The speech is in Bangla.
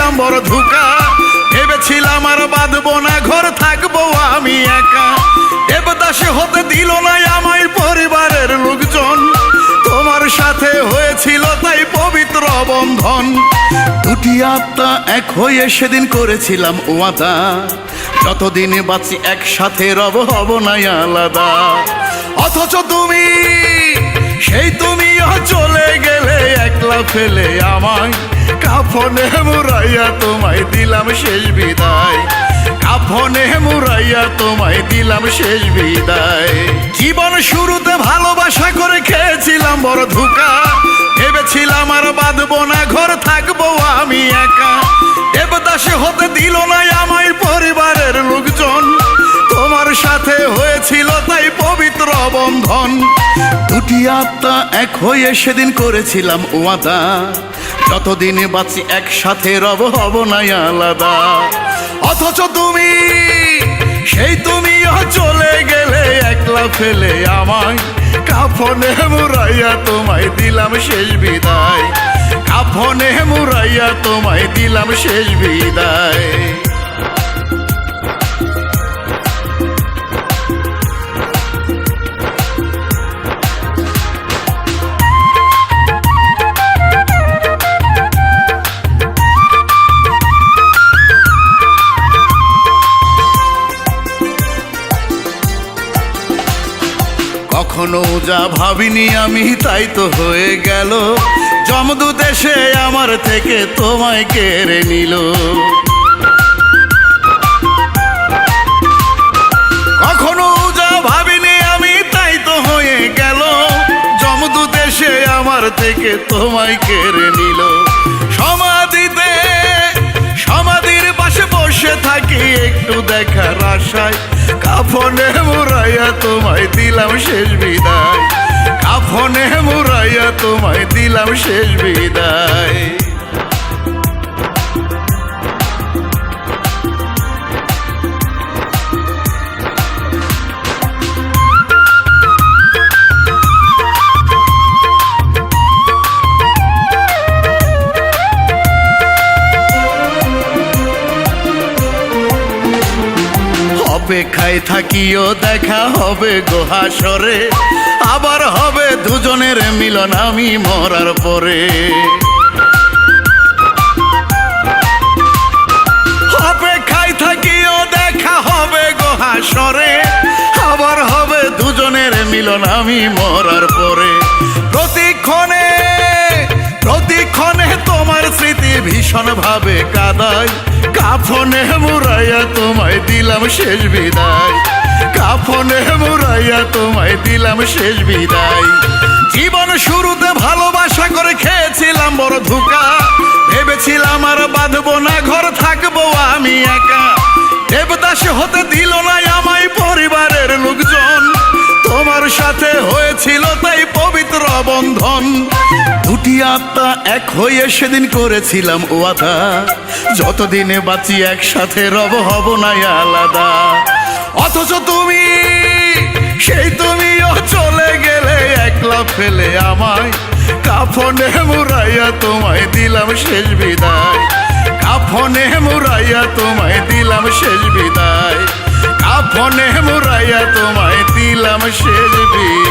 খেয়েছিলাম বড় ধোঁকা। ভেবেছিলাম আর বাঁধবো না ঘর, থাকবো আমি একা। দেবদাসে হতে দিল না আমায় পরিবারের লোকজন। তোমার সাথে হয়েছিল তাই পবিত্র বন্ধন। দুটি আত্মা এক হয়ে সেদিন করেছিলাম ওয়াদা, যতদিন বাঁচি একসাথে রব, হব না আলাদা। অথচ তুমি, সেই তুমিও চলে গেলে একলা ফেলে আমায়। কাফনে মুড়াইয়া তোমায় দিলাম শেষ বিদায়। কাফনে মুড়াইয়া তোমায় দিলাম শেষ বিদায়। জীবন শুরুতে ভালোবাসা করে খেয়েছিলাম বড় ধোঁকা। ভেবেছিলাম আর বাঁধবো না ঘর, থাকবো আমি একা। দেবদাসে হতে দিল না আমায় পরিবারের লোকজন। তোমার সাথে হয়েছিল তাই পবিত্র বন্ধন। দুটি আত্মা এক হয়ে সেদিন করেছিলাম ওয়াদা, যতদিন বাঁচি একসাথে রব, হব না আলাদা। অথচ তুমি, সেই তুমিও চলে গেলে একলা ফেলে আমায়। কাফনে মুড়াইয়া তোমায় দিলাম শেষ বিদায়। কাফনে মুড়াইয়া তোমায় দিলাম শেষ বিদায়। কখনো যা ভাবিনি আমি তাই তো হয়ে গেল। যমদূত এসে আমার থেকে তোমায় কেড়ে নিল। কখনো যা ভাবিনি আমি তাই তো হয়ে গেল। যমদূত এসে আমার থেকে তোমায় কেড়ে নিল। সমাধিতে, সমাধির পাশে বসে থাকি একটু দেখার আশায়। কাফনে মুড়াইয়া তোমায় দিলাম শেষ বিদায়। কাফনে মুড়াইয়া তোমায় দিলাম শেষ বিদায়। অপেক্ষায় থাকিও দেখা হবে গো হাসরে। আবার হবে দুজনের মিলন আমি মরার পরে। অপেক্ষায় থাকিও দেখা হবে গো হাসরে। আবার হবে দুজনের মিলন আমি মরার পরে। প্রতিক্ষণে, প্রতিক্ষণে তোমার স্মৃতি ভীষণ ভাবে কাঁদায়। কাফনে মুড়াইয়া তোমায় দিলাম শেষ বিদায়। কাফনে মুড়াইয়া তোমায় দিলাম শেষ বিদায়। জীবন শুরুতে ভালোবাসা করে খেয়েছিলাম বড় ধোঁকা। ভেবেছিলাম আর বাঁধবো না ঘর, থাকবো আমি একা। দেবদাস হতে দিল না আমায় পরিবারের লোকজন। তোমার সাথে হয়েছিল তাই পবিত্র বন্ধন। দুটি আত্মা এক হয়ে সেদিন করেছিলাম ওয়াদা, যতদিনে বাঁচি একসাথে রব, হব না আলাদা। অথচ তুমি, সেই তুমিও চলে গেলে একলা ফেলে আমায়। কাফনে মুড়াইয়া তোমায় দিলাম শেষ বিদায়। কাফনে মুড়াইয়া তোমায় দিলাম শেষ বিদায়। কাফনে মুড়াইয়া তোমায় দিলাম শেষ বিদায়।